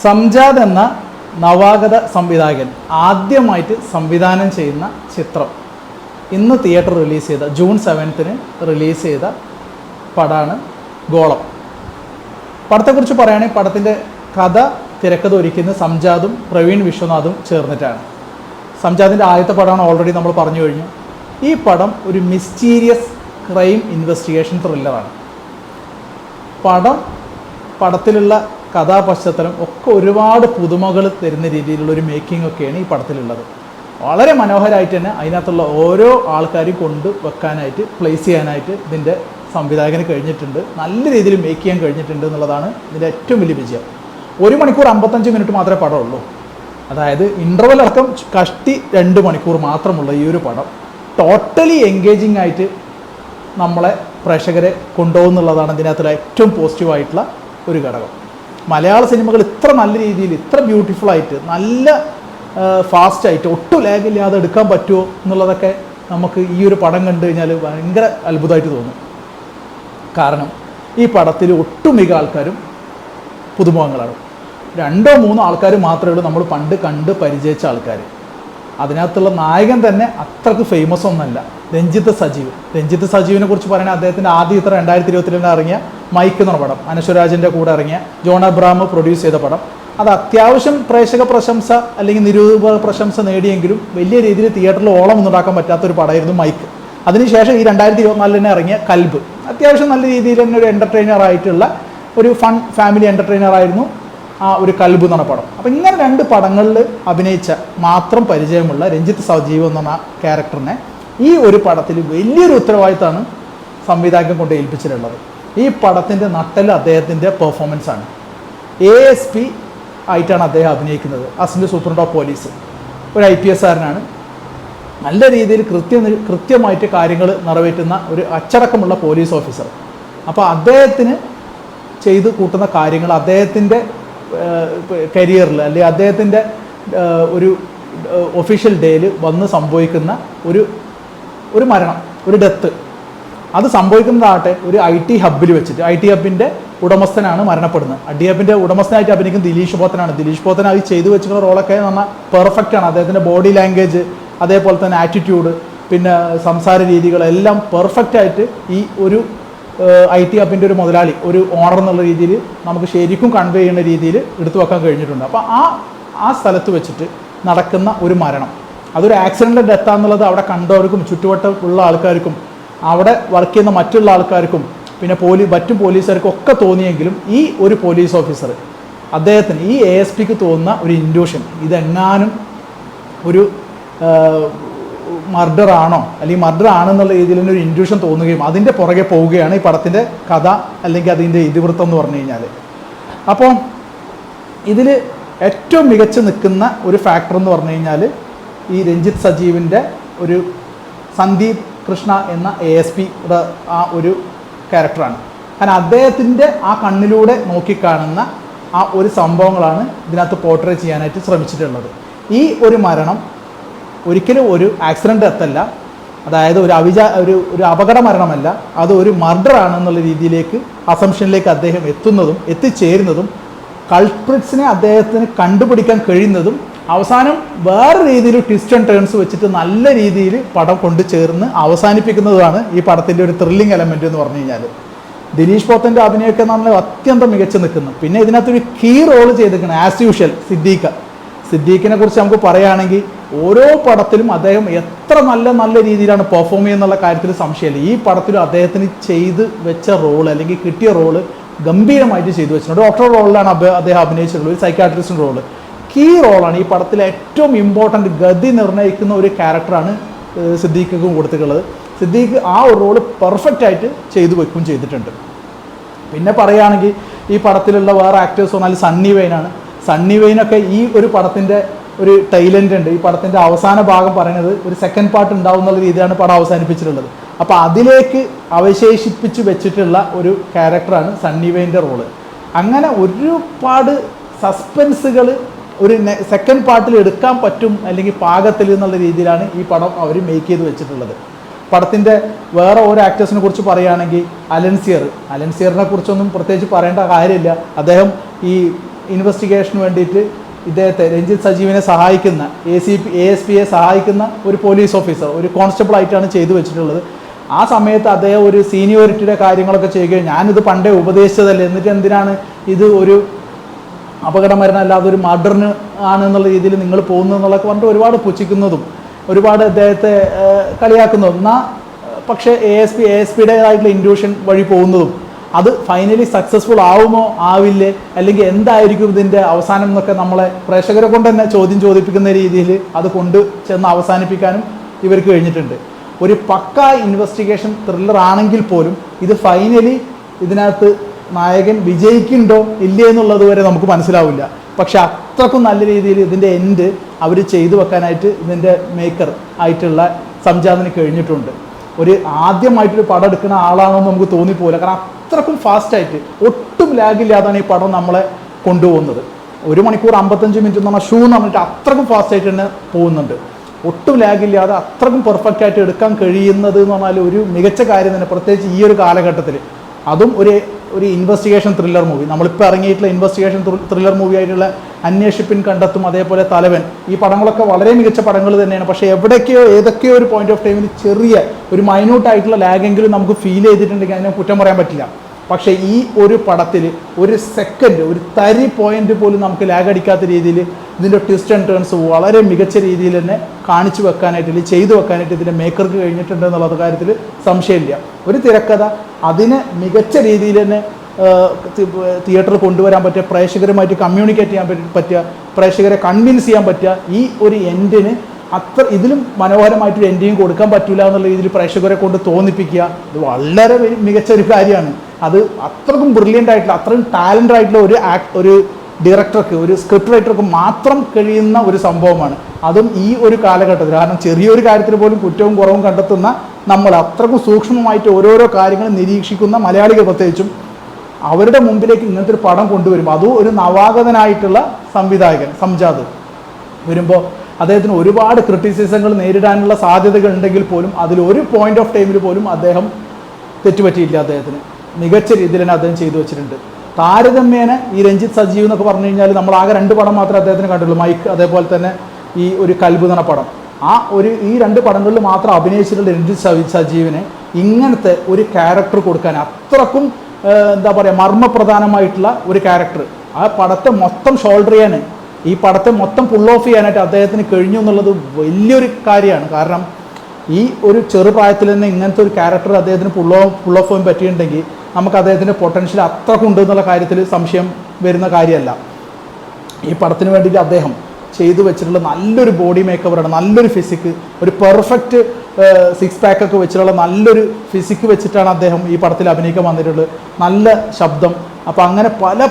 സംജാദ് എന്ന നവാഗത സംവിധായകൻ ആദ്യമായിട്ട് സംവിധാനം ചെയ്യുന്ന ചിത്രം ഇന്ന് തിയേറ്റർ റിലീസ് ചെയ്ത ജൂൺ 7 റിലീസ് ചെയ്ത പടമാണ് ഗോളം. പടത്തെക്കുറിച്ച് പറയുകയാണെങ്കിൽ പടത്തിൻ്റെ കഥ തിരക്കഥ ഒരുക്കുന്നത് സംജാദും പ്രവീൺ വിശ്വനാഥും ചേർന്നിട്ടാണ്. സംജാദിൻ്റെ ആദ്യത്തെ പടമാണ് ഓൾറെഡി നമ്മൾ പറഞ്ഞു കഴിഞ്ഞു. ഈ പടം ഒരു മിസ്റ്റീരിയസ് ക്രൈം ഇൻവെസ്റ്റിഗേഷൻ ത്രില്ലറാണ്. പടത്തിലുള്ള കഥാപശ്ചാത്തലം ഒക്കെ ഒരുപാട് പുതുമകൾ തരുന്ന രീതിയിലുള്ള ഒരു മേക്കിംഗ് ഒക്കെയാണ് ഈ പടത്തിലുള്ളത്. വളരെ മനോഹരമായിട്ട് തന്നെ അതിനകത്തുള്ള ഓരോ ആൾക്കാരും കൊണ്ട് വെക്കാനായിട്ട് പ്ലേസ് ചെയ്യാനായിട്ട് ഇതിൻ്റെ സംവിധായകന് കഴിഞ്ഞിട്ടുണ്ട്. നല്ല രീതിയിൽ മേക്ക് ചെയ്യാൻ കഴിഞ്ഞിട്ടുണ്ട് എന്നുള്ളതാണ് ഇതിൻ്റെ ഏറ്റവും വലിയ വിജയം. 1 മണിക്കൂർ 55 മിനിറ്റ് മാത്രമേ പടമുള്ളൂ. അതായത് ഇൻ്റർവെൽ അടക്കം കഷ്ടി 2 മണിക്കൂർ മാത്രമുള്ള ഈ ഒരു പടം ടോട്ടലി എൻഗേജിങ് ആയിട്ട് നമ്മളെ പ്രേക്ഷകരെ കൊണ്ടുപോകുന്നുള്ളതാണ് ഇതിനകത്തുള്ള ഏറ്റവും പോസിറ്റീവായിട്ടുള്ള ഒരു ഘടകം. മലയാള സിനിമകൾ ഇത്ര നല്ല രീതിയിൽ ഇത്ര ബ്യൂട്ടിഫുള്ളായിട്ട് നല്ല ഫാസ്റ്റായിട്ട് ഒട്ടും ലാഗില്ലാതെ എടുക്കാൻ പറ്റുമോ എന്നുള്ളതൊക്കെ നമുക്ക് ഈ ഒരു പടം കണ്ടു കഴിഞ്ഞാൽ ഭയങ്കര അത്ഭുതമായിട്ട് തോന്നും. കാരണം ഈ പടത്തിൽ ഒട്ടുമിക്ക ആൾക്കാരും പുതുമുഖങ്ങളാണ്. 2-3 ആൾക്കാർ മാത്രമേ ഉള്ളൂ നമ്മൾ പണ്ട് കണ്ട് പരിചയിച്ച ആൾക്കാർ. അതിനകത്തുള്ള നായകൻ തന്നെ അത്രക്ക് ഫേമസ് ഒന്നല്ല, രഞ്ജിത്ത് സജീവിനെ കുറിച്ച് പറയുന്നത് അദ്ദേഹത്തിൻ്റെ ആദ്യ ചിത്രം 2022 ഇറങ്ങിയ മൈക്ക് എന്ന പടം, അനശ്വരാജിൻ്റെ കൂടെ ഇറങ്ങിയ ജോൺ അബ്രഹാം പ്രൊഡ്യൂസ് ചെയ്ത പടം. അത് അത്യാവശ്യം പ്രേക്ഷക പ്രശംസ അല്ലെങ്കിൽ നിരൂപക പ്രശംസ നേടിയെങ്കിലും വലിയ രീതിയിൽ തിയേറ്ററിൽ ഓളം ഒന്നുണ്ടാക്കാൻ പറ്റാത്തൊരു പടമായിരുന്നു മൈക്ക്. അതിനുശേഷം ഈ 2024 ഇറങ്ങിയ കൽബ് അത്യാവശ്യം നല്ല രീതിയിൽ തന്നെ ഒരു എൻ്റർടൈനർ ആയിട്ടുള്ള ഒരു ഫൺ ഫാമിലി എൻ്റർടൈനർ ആയിരുന്നു ആ ഒരു കൽബ് എന്ന് പറഞ്ഞ പടം. അപ്പോൾ ഇങ്ങനെ 2 പടങ്ങളിൽ അഭിനയിച്ച മാത്രം പരിചയമുള്ള രഞ്ജിത്ത് സജീവ് എന്ന ക്യാരക്ടറിനെ ഈ ഒരു പടത്തിൽ വലിയൊരു ഉത്തരവാദിത്തമാണ് സംവിധായകൻ കൊണ്ട് ഏൽപ്പിച്ചിട്ടുള്ളത്. ഈ പടത്തിൻ്റെ നട്ടൽ അദ്ദേഹത്തിൻ്റെ പെർഫോമൻസാണ്. ASP ആയിട്ടാണ് അദ്ദേഹം അഭിനയിക്കുന്നത്, അസിസ്റ്റന്റ് സൂപ്രണ്ട് ഓഫ് പോലീസ്. ഒരു IPS കാരനാണ്. നല്ല രീതിയിൽ കൃത്യമായിട്ട് കാര്യങ്ങൾ നിറവേറ്റുന്ന ഒരു അച്ചടക്കമുള്ള പോലീസ് ഓഫീസർ. അപ്പോൾ അദ്ദേഹത്തിന് ചെയ്ത് കൂട്ടുന്ന കാര്യങ്ങൾ അദ്ദേഹത്തിൻ്റെ കരിയറിൽ അല്ലെങ്കിൽ അദ്ദേഹത്തിൻ്റെ ഒരു ഒഫീഷ്യൽ ഡേയിൽ വന്ന് സംഭവിക്കുന്ന ഒരു മരണം, ഒരു ഡെത്ത്, അത് സംഭവിക്കുന്നതാകട്ടെ ഒരു IT ഹബ്ബിൽ വെച്ചിട്ട്. IT ഹബ്ബിൻ്റെ ഉടമസ്ഥനാണ് മരണപ്പെടുന്നത്. IT ഹബ്ബിൻ്റെ ഉടമസ്ഥനായിട്ട് അഭിനയിക്കുന്ന ദിലീഷ് പോത്തനാണ്. ദിലീഷ് പോത്തൻ അത് ചെയ്തു വെച്ചിട്ടുള്ള റോളൊക്കെ എന്ന് പറഞ്ഞാൽ പെർഫെക്റ്റ് ആണ്. അദ്ദേഹത്തിൻ്റെ ബോഡി ലാംഗ്വേജ്, അതേപോലെ തന്നെ ആറ്റിറ്റ്യൂഡ്, പിന്നെ സംസാര രീതികളെല്ലാം പെർഫെക്റ്റായിട്ട് ഈ ഒരു IT ഹബ്ബിൻ്റെ ഒരു മുതലാളി, ഒരു ഓണർ എന്നുള്ള രീതിയിൽ നമുക്ക് ശരിക്കും കൺവേ ചെയ്യുന്ന രീതിയിൽ എടുത്തു വെക്കാൻ കഴിഞ്ഞിട്ടുണ്ട്. അപ്പോൾ ആ സ്ഥലത്ത് വെച്ചിട്ട് നടക്കുന്ന ഒരു മരണം, അതൊരു ആക്സിഡൻ്റ് ഡെത്താന്നുള്ളത് അവിടെ കണ്ടവർക്കും ചുറ്റുവട്ടമുള്ള ആൾക്കാർക്കും അവിടെ വർക്ക് ചെയ്യുന്ന മറ്റുള്ള ആൾക്കാർക്കും പിന്നെ മറ്റു പോലീസുകാർക്കും ഒക്കെ തോന്നിയെങ്കിലും ഈ ഒരു പോലീസ് ഓഫീസർ അദ്ദേഹത്തിന് ഈ ASPക്ക് തോന്നുന്ന ഒരു ഇൻഡ്യൂഷൻ, ഇതെങ്ങാനും ഒരു മർഡർ ആണോ അല്ലെങ്കിൽ മർഡർ ആണെന്നുള്ള രീതിയിൽ തന്നെ ഒരു ഇൻഡ്യൂഷൻ തോന്നുകയും അതിൻ്റെ പുറകെ പോവുകയാണ് ഈ പടത്തിൻ്റെ കഥ അല്ലെങ്കിൽ അതിൻ്റെ ഇതിവൃത്തം എന്ന് പറഞ്ഞു കഴിഞ്ഞാൽ. അപ്പോൾ ഇതിൽ ഏറ്റവും മികച്ച് നിൽക്കുന്ന ഒരു ഫാക്ടർ എന്ന് പറഞ്ഞു കഴിഞ്ഞാൽ ഈ രഞ്ജിത്ത് സജീവിൻ്റെ ഒരു സന്ദീപ് കൃഷ്ണ എന്ന ASPയുടെ ആ ഒരു ക്യാരക്ടറാണ്. കാരണം അദ്ദേഹത്തിൻ്റെ ആ കണ്ണിലൂടെ നോക്കിക്കാണുന്ന ആ ഒരു സംഭവങ്ങളാണ് ഇതിനകത്ത് പോർട്രേ ചെയ്യാനായിട്ട് ശ്രമിച്ചിട്ടുള്ളത്. ഈ ഒരു മരണം ഒരിക്കലും ഒരു ആക്സിഡൻ്റ് ഡെത്തല്ല, അതായത് ഒരു അപകട മരണമല്ല, അത് ഒരു മർഡർ ആണെന്നുള്ള രീതിയിലേക്ക് അസംഷനിലേക്ക് അദ്ദേഹം എത്തിച്ചേരുന്നതും കൾപ്രിറ്റ്സിനെ അദ്ദേഹത്തിന് കണ്ടുപിടിക്കാൻ കഴിയുന്നതും അവസാനം വേറെ രീതിയിൽ ട്വിസ്റ്റ് ആൻഡ് ടേൺസ് വെച്ചിട്ട് നല്ല രീതിയിൽ പടം കൊണ്ട് ചേർന്ന് അവസാനിപ്പിക്കുന്നതാണ് ഈ പടത്തിൻ്റെ ഒരു ത്രില്ലിംഗ് എലമെൻറ്റ് എന്ന് പറഞ്ഞു കഴിഞ്ഞാൽ. ദിലീഷ് പോത്തൻ്റെ അഭിനയമൊക്കെ എന്ന് പറഞ്ഞാൽ അത്യന്തം മികച്ച് നിൽക്കുന്നു. പിന്നെ ഇതിനകത്തൊരു കീ റോൾ ചെയ്തിരിക്കുന്നത് ആസ് യൂഷ്വൽ സിദ്ദീഖിനെ കുറിച്ച് നമുക്ക് പറയുകയാണെങ്കിൽ ഓരോ പടത്തിലും അദ്ദേഹം എത്ര നല്ല രീതിയിലാണ് പെർഫോം ചെയ്യുന്നുള്ള കാര്യത്തിൽ സംശയമില്ല. ഈ പടത്തിലും അദ്ദേഹത്തിന് ചെയ്ത് വെച്ച റോള് അല്ലെങ്കിൽ കിട്ടിയ റോള് ഗംഭീരമായിട്ട് ചെയ്തു വെച്ചിട്ടുണ്ട്. ഡോക്ടർ റോളിലാണ് അദ്ദേഹം അഭിനയിച്ചിട്ടുള്ളത്, ഒരു സൈക്കാട്രിസ്റ്റിൻ്റെ റോള്. കീ റോളാണ് ഈ പടത്തിലെ ഏറ്റവും ഇമ്പോർട്ടൻ്റ്, ഗതി നിർണ്ണയിക്കുന്ന ഒരു ക്യാരക്ടറാണ് സിദ്ദീഖിനും കൊടുത്തിട്ടുള്ളത്. സിദ്ദീഖ് ആ ഒരു റോള് പെർഫെക്റ്റായിട്ട് ചെയ്തു വെക്കുകയും ചെയ്തിട്ടുണ്ട്. പിന്നെ പറയുകയാണെങ്കിൽ ഈ പടത്തിലുള്ള വേറെ ആക്ടേഴ്സ് പറഞ്ഞാൽ സണ്ണി വെയിനൊക്കെ ഈ ഒരു പടത്തിൻ്റെ ഒരു ടൈലൻ്റ് ഉണ്ട്. ഈ പടത്തിൻ്റെ അവസാന ഭാഗം പറയുന്നത് ഒരു സെക്കൻഡ് പാർട്ട് ഉണ്ടാവും എന്നുള്ള രീതിയിലാണ് പടം അവസാനിപ്പിച്ചിട്ടുള്ളത്. അപ്പോൾ അതിലേക്ക് അവശേഷിപ്പിച്ച് വെച്ചിട്ടുള്ള ഒരു ക്യാരക്ടറാണ് സണ്ണി വെയിൻ്റെ റോള്. അങ്ങനെ ഒരുപാട് സസ്പെൻസുകൾ ഒരു സെക്കൻഡ് പാർട്ടിൽ എടുക്കാൻ പറ്റും അല്ലെങ്കിൽ പാകത്തിൽ എന്നുള്ള രീതിയിലാണ് ഈ പടം അവർ മേക്ക് ചെയ്ത് വെച്ചിട്ടുള്ളത്. പടത്തിൻ്റെ വേറെ ഓരോ ആക്ടേഴ്സിനെ കുറിച്ച് പറയുകയാണെങ്കിൽ അലൻസിയറിനെ കുറിച്ചൊന്നും പ്രത്യേകിച്ച് പറയേണ്ട കാര്യമില്ല. അദ്ദേഹം ഈ ഇൻവെസ്റ്റിഗേഷന് വേണ്ടിയിട്ട് ഇദ്ദേഹത്തെ രഞ്ജിത്ത് സജീവിനെ സഹായിക്കുന്ന ASPയെ സഹായിക്കുന്ന ഒരു പോലീസ് ഓഫീസർ, ഒരു കോൺസ്റ്റബിൾ ആയിട്ടാണ് ചെയ്തു വെച്ചിട്ടുള്ളത്. ആ സമയത്ത് അദ്ദേഹം ഒരു സീനിയോറിറ്റിയുടെ കാര്യങ്ങളൊക്കെ ചെയ്യുകയും ഞാനിത് പണ്ടേ ഉപദേശിച്ചതല്ലേ, എന്നിട്ട് എന്തിനാണ് ഇത് ഒരു അപകടമരണം അല്ലാതെ ഒരു മർഡറിന് ആണെന്നുള്ള രീതിയിൽ നിങ്ങൾ പോകുന്നു എന്നുള്ളതൊക്കെ പറഞ്ഞിട്ട് ഒരുപാട് പുച്ഛിക്കുന്നതും ഒരുപാട് അദ്ദേഹത്തെ കളിയാക്കുന്നതും എന്നാൽ പക്ഷേ ASPയുടേതായിട്ടുള്ള ഇൻഡ്യൂഷൻ വഴി പോകുന്നതും അത് ഫൈനലി സക്സസ്ഫുൾ ആവുമോ ആവില്ലേ, അല്ലെങ്കിൽ എന്തായിരിക്കും ഇതിൻ്റെ അവസാനം എന്നൊക്കെ നമ്മളെ പ്രേക്ഷകരെ കൊണ്ട് തന്നെ ചോദിപ്പിക്കുന്ന രീതിയിൽ അത് കൊണ്ട് ചെന്ന് അവസാനിപ്പിക്കാനും ഇവർക്ക് കഴിഞ്ഞിട്ടുണ്ട്. ഒരു പക്ക ഇൻവെസ്റ്റിഗേഷൻ ത്രില്ലർ ആണെങ്കിൽ പോലും ഇത് ഫൈനലി ഇതിനകത്ത് നായകൻ വിജയിക്കുന്നുണ്ടോ ഇല്ലേ എന്നുള്ളത് വരെ നമുക്ക് മനസ്സിലാവില്ല. പക്ഷെ അത്രക്കും നല്ല രീതിയിൽ ഇതിൻ്റെ എൻഡ് അവർ ചെയ്തു വെക്കാനായിട്ട് ഇതിൻ്റെ മേക്കർ ആയിട്ടുള്ള സംജാതിന് കഴിഞ്ഞിട്ടുണ്ട്. ഒരു ആദ്യമായിട്ടൊരു പടം എടുക്കുന്ന ആളാണെന്ന് നമുക്ക് തോന്നിപ്പോയില്ല. കാരണം അത്രക്കും ഫാസ്റ്റായിട്ട് ഒട്ടും ലാഗില്ലാതാണ് ഈ പടം നമ്മളെ കൊണ്ടുപോകുന്നത്. 1 മണിക്കൂർ 55 മിനിറ്റ് എന്ന് പറഞ്ഞാൽ ഷൂ എന്ന് പറഞ്ഞിട്ട് അത്രക്കും ഫാസ്റ്റായിട്ട് തന്നെ പോകുന്നുണ്ട്. ഒട്ടും ലാഗില്ലാതെ അത്രക്കും പെർഫെക്റ്റ് ആയിട്ട് എടുക്കാൻ കഴിയുന്നത് എന്ന് പറഞ്ഞാൽ ഒരു മികച്ച കാര്യം തന്നെ, പ്രത്യേകിച്ച് ഈ ഒരു കാലഘട്ടത്തിൽ. അതും ഒരു ഇൻവെസ്റ്റിഗേഷൻ ത്രില്ലർ മൂവി, നമ്മളിപ്പോൾ ഇറങ്ങിയിട്ടുള്ള ഇൻവെസ്റ്റിഗേഷൻ ത്രില്ലർ മൂവി ആയിട്ടുള്ള അന്വേഷിപ്പിൻ കണ്ടെത്തും, അതേപോലെ തലവൻ, ഈ പടങ്ങളൊക്കെ വളരെ മികച്ച പടങ്ങൾ തന്നെയാണ്. പക്ഷേ ഏതൊക്കെയോ ഒരു പോയിന്റ് ഓഫ് ടൈമിൽ ചെറിയ ഒരു മൈന്യൂട്ടായിട്ടുള്ള ലാഗെങ്കിലും നമുക്ക് ഫീൽ ചെയ്തിട്ടുണ്ടെങ്കിൽ അതിനെ കുറ്റം പറയാൻ പറ്റില്ല. പക്ഷേ ഈ ഒരു പടത്തിൽ ഒരു സെക്കൻഡ്, ഒരു തരി പോയിന്റ് പോലും നമുക്ക് ലാഗ് അടിക്കാത്ത രീതിയിൽ ഇതിൻ്റെ ട്വിസ്റ്റ് ആൻഡ് ടേൺസ് വളരെ മികച്ച രീതിയിൽ തന്നെ കാണിച്ചു വെക്കാനായിട്ട്, അല്ലെങ്കിൽ ചെയ്തു വെക്കാനായിട്ട് ഇതിൻ്റെ മേക്കർക്ക് കഴിഞ്ഞിട്ടുണ്ട് എന്നുള്ള കാര്യത്തിൽ സംശയമില്ല. ഒരു തിരക്കഥ അതിനെ മികച്ച രീതിയിൽ തന്നെ തിയേറ്ററിൽ കൊണ്ടുവരാൻ പറ്റുക, പ്രേക്ഷകരുമായിട്ട് കമ്മ്യൂണിക്കേറ്റ് ചെയ്യാൻ പറ്റുക, പ്രേക്ഷകരെ കൺവിൻസ് ചെയ്യാൻ പറ്റുക, ഈ ഒരു എൻഡിന് ഇതിലും മനോഹരമായിട്ടൊരു എൻഡിങ് കൊടുക്കാൻ പറ്റില്ല എന്നുള്ള രീതിയിൽ പ്രേക്ഷകരെ കൊണ്ട് തോന്നിപ്പിക്കുക, ഇത് വളരെ മികച്ച ഒരു കാര്യമാണ്. അത് അത്രക്കും ബ്രില്യൻ്റ് ആയിട്ടുള്ള, അത്രയും ടാലൻ്റ് ആയിട്ടുള്ള ഒരു ഡയറക്ടർക്ക്, ഒരു സ്ക്രിപ്റ്റ് റൈറ്റർക്ക് മാത്രം കഴിയുന്ന ഒരു സംഭവമാണ്. അതും ഈ ഒരു കാലഘട്ടത്തിൽ. കാരണം ചെറിയൊരു കാര്യത്തിൽ പോലും കുറ്റവും കുറവും കണ്ടെത്തുന്ന നമ്മൾ, അത്രക്കും സൂക്ഷ്മമായിട്ട് ഓരോരോ കാര്യങ്ങൾ നിരീക്ഷിക്കുന്ന മലയാളികൾ പ്രത്യേകിച്ചും അവരുടെ മുമ്പിലേക്ക് ഇങ്ങനത്തെ ഒരു പടം കൊണ്ടുവരുമ്പോൾ, അതും ഒരു നവാഗതനായിട്ടുള്ള സംവിധായകൻ സംജാത് വരുമ്പോൾ അദ്ദേഹത്തിന് ഒരുപാട് ക്രിറ്റിസിസങ്ങൾ നേരിടാനുള്ള സാധ്യതകൾ ഉണ്ടെങ്കിൽ പോലും അതിലൊരു പോയിന്റ് ഓഫ് ടൈമിൽ പോലും അദ്ദേഹം തെറ്റുപറ്റിയില്ല. അദ്ദേഹത്തിന് മികച്ച രീതിയിൽ തന്നെ അദ്ദേഹം ചെയ്തു വെച്ചിട്ടുണ്ട്. താരതമ്യേന ഈ രഞ്ജിത്ത് സജീവ് എന്നൊക്കെ പറഞ്ഞു കഴിഞ്ഞാൽ നമ്മൾ ആകെ 2 പടം മാത്രമേ അദ്ദേഹത്തിന് കണ്ടുള്ളൂ, മൈക്ക്, അതേപോലെ തന്നെ ഈ ഒരു കൽബ് എന്ന പടം. ഈ 2 പടങ്ങളിൽ മാത്രം അഭിനയിച്ചിട്ടുള്ള രഞ്ജിത്ത് സജീവിന് ഇങ്ങനത്തെ ഒരു ക്യാരക്ടർ കൊടുക്കാൻ, അത്രക്കും എന്താ പറയുക മർമ്മപ്രധാനമായിട്ടുള്ള ഒരു ക്യാരക്ടർ ആ പടത്തെ മൊത്തം ഷോൾഡർ ചെയ്യാൻ, ഈ പടത്തെ മൊത്തം പുൾ ഓഫ് ചെയ്യാനായിട്ട് അദ്ദേഹത്തിന് കഴിഞ്ഞു എന്നുള്ളത് വലിയൊരു കാര്യമാണ്. കാരണം ഈ ഒരു ചെറുപ്രായത്തിൽ തന്നെ ഇങ്ങനത്തെ ഒരു ക്യാരക്ടർ അദ്ദേഹത്തിന് പുൾ ഓഫ് ചെയ്യാൻ പറ്റിയിട്ടുണ്ടെങ്കിൽ നമുക്ക് അദ്ദേഹത്തിൻ്റെ പൊട്ടൻഷ്യൽ അത്രക്കുണ്ട് എന്നുള്ള കാര്യത്തിൽ സംശയം വരുന്ന കാര്യമല്ല. ഈ പടത്തിന് വേണ്ടിയിട്ട് അദ്ദേഹം ചെയ്തു വെച്ചിട്ടുള്ള നല്ലൊരു ബോഡി മേക്കവറാണ്, നല്ലൊരു ഫിസിക്ക്, ഒരു പെർഫെക്റ്റ് 6 പാക്കൊക്കെ വെച്ചിട്ടുള്ള നല്ലൊരു ഫിസിക്ക് വെച്ചിട്ടാണ് അദ്ദേഹം ഈ പടത്തിൽ അഭിനയിക്കാൻ വന്നിട്ടുള്ളത്. നല്ല ശബ്ദം, അപ്പോൾ അങ്ങനെ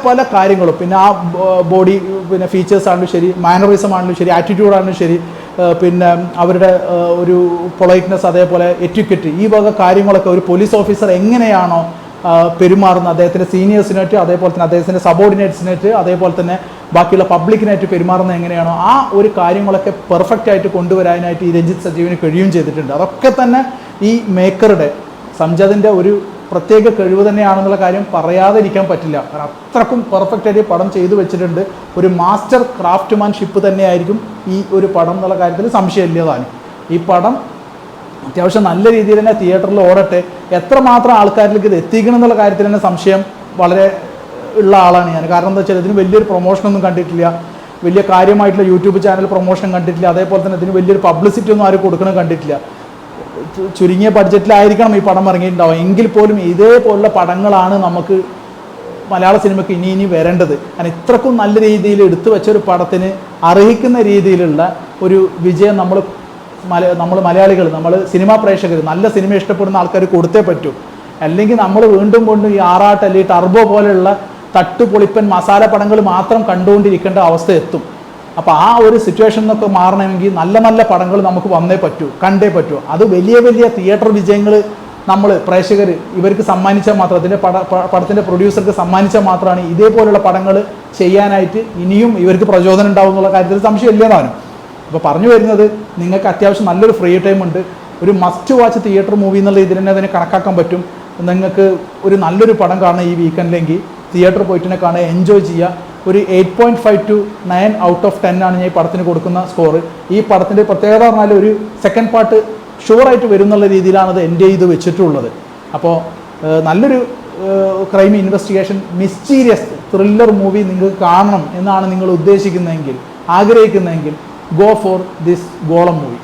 പല കാര്യങ്ങളും, പിന്നെ ആ ബോഡി പിന്നെ ഫീച്ചേഴ്സ് ആണെങ്കിലും ശരി, മാനറിസം ആണെങ്കിലും ശരി, ആറ്റിറ്റ്യൂഡ് ആണെങ്കിലും ശരി, പിന്നെ അവരുടെ ഒരു പൊളൈറ്റ്നെസ്, അതേപോലെ എറ്റിക്വറ്റ്, ഈ വക കാര്യങ്ങളൊക്കെ ഒരു പോലീസ് ഓഫീസർ എങ്ങനെയാണോ പെരുമാറുന്ന, അദ്ദേഹത്തിൻ്റെ സീനിയേഴ്സിനായിട്ട്, അതേപോലെ തന്നെ അദ്ദേഹത്തിൻ്റെ സബോർഡിനേറ്റ്സിനായിട്ട്, അതേപോലെ തന്നെ ബാക്കിയുള്ള പബ്ലിക്കിനായിട്ട് പെരുമാറുന്നത് എങ്ങനെയാണോ ആ ഒരു കാര്യങ്ങളൊക്കെ പെർഫെക്റ്റ് ആയിട്ട് കൊണ്ടുവരാനായിട്ട് ഈ രഞ്ജിത്ത് സജീവിന് കഴിയുകയും ചെയ്തിട്ടുണ്ട്. അതൊക്കെ തന്നെ ഈ മേക്കറുടെ സംജാതിൻ്റെ ഒരു പ്രത്യേക കഴിവ് തന്നെയാണെന്നുള്ള കാര്യം പറയാതെ ഇരിക്കാൻ പറ്റില്ല. കാരണം അത്രക്കും പെർഫെക്റ്റ് ആയിട്ട് പടം ചെയ്തു വെച്ചിട്ടുണ്ട്. ഒരു മാസ്റ്റർ ക്രാഫ്റ്റ്മാൻഷിപ്പ് തന്നെയായിരിക്കും ഈ ഒരു പടം എന്നുള്ള കാര്യത്തിൽ സംശയമില്ലതാണ്. ഈ പടം അത്യാവശ്യം നല്ല രീതിയിൽ തന്നെ തിയേറ്ററിൽ ഓടട്ടെ, എത്രമാത്രം ആൾക്കാരിലേക്ക് ഇത് എത്തിക്കണം എന്നുള്ള കാര്യത്തിൽ തന്നെ സംശയം വളരെ ഉള്ള ആളാണ് ഞാൻ. കാരണം എന്താ വെച്ചാൽ ഇതിന് വലിയൊരു പ്രൊമോഷനൊന്നും കണ്ടിട്ടില്ല, വലിയ കാര്യമായിട്ടുള്ള യൂട്യൂബ് ചാനൽ പ്രൊമോഷൻ കണ്ടിട്ടില്ല, അതേപോലെ തന്നെ ഇതിന് വലിയൊരു പബ്ലിസിറ്റി ഒന്നും ആരും കൊടുക്കണം കണ്ടിട്ടില്ല. ചുരുങ്ങിയ ബഡ്ജറ്റിലായിരിക്കണം ഈ പടം ഇറങ്ങിയിട്ടുണ്ടാവും. എങ്കിൽ പോലും ഇതേപോലുള്ള പടങ്ങളാണ് നമുക്ക് മലയാള സിനിമയ്ക്ക് ഇനി വരേണ്ടത്. കാരണം ഇത്രക്കും നല്ല രീതിയിൽ എടുത്തു വെച്ചൊരു പടത്തിന് അർഹിക്കുന്ന രീതിയിലുള്ള ഒരു വിജയം നമ്മൾ മലയാളികൾ, നമ്മൾ സിനിമാ പ്രേക്ഷകർ, നല്ല സിനിമ ഇഷ്ടപ്പെടുന്ന ആൾക്കാർ കൊടുത്തേ പറ്റൂ. അല്ലെങ്കിൽ നമ്മൾ വീണ്ടും ഈ ആറാട്ട് അല്ലെങ്കിൽ ടർബോ പോലെയുള്ള തട്ടുപൊളിപ്പൻ മസാല പടങ്ങൾ മാത്രം കണ്ടുകൊണ്ടിരിക്കേണ്ട അവസ്ഥ എത്തും. അപ്പോൾ ആ ഒരു സിറ്റുവേഷൻ എന്നൊക്കെ മാറണമെങ്കിൽ നല്ല നല്ല പടങ്ങൾ നമുക്ക് കണ്ടേ പറ്റൂ. അത് വലിയ തിയേറ്റർ വിജയങ്ങൾ നമ്മൾ പ്രേക്ഷകർ ഇവർക്ക് സമ്മാനിച്ചാൽ മാത്രം, അതിൻ്റെ പടത്തിൻ്റെ പ്രൊഡ്യൂസർക്ക് സമ്മാനിച്ചാൽ മാത്രമാണ് ഇതേപോലുള്ള പടങ്ങൾ ചെയ്യാനായിട്ട് ഇനിയും ഇവർക്ക് പ്രചോദനം ഉണ്ടാവും എന്നുള്ള കാര്യത്തിൽ സംശയമില്ലെന്നാണ്. അപ്പോൾ പറഞ്ഞു വരുന്നത്, നിങ്ങൾക്ക് അത്യാവശ്യം നല്ലൊരു ഫ്രീ ടൈം ഉണ്ട്, ഒരു മസ്റ്റ് വാച്ച് തിയേറ്റർ മൂവി എന്നുള്ള ഇതിൽ തന്നെ അതിനെ കണക്കാക്കാൻ പറ്റും. നിങ്ങൾക്ക് ഒരു നല്ലൊരു പടം കാണാൻ ഈ വീക്കെൻഡിലെങ്കിൽ തിയേറ്റർ പോയിട്ട് തന്നെ കാണുക, എൻജോയ് ചെയ്യുക. ഒരു 8.5 to 9 ഔട്ട് ഓഫ് 10 ആണ് ഞാൻ ഈ പടത്തിന് കൊടുക്കുന്ന സ്കോർ. ഈ പടത്തിൻ്റെ പ്രത്യേകത പറഞ്ഞാൽ ഒരു സെക്കൻഡ് പാർട്ട് ഷുവറായിട്ട് വരും എന്നുള്ള രീതിയിലാണ് അത് എൻ്റെ ഇത് വെച്ചിട്ടുള്ളത്. അപ്പോൾ നല്ലൊരു crime investigation mysterious thriller movie നിങ്ങൾക്ക് കാണണം എന്നാണ് നിങ്ങൾ ഉദ്ദേശിക്കുന്നതെങ്കിൽ, ആഗ്രഹിക്കുന്നതെങ്കിൽ, ഗോ ഫോർ ദിസ് ഗോളം മൂവി.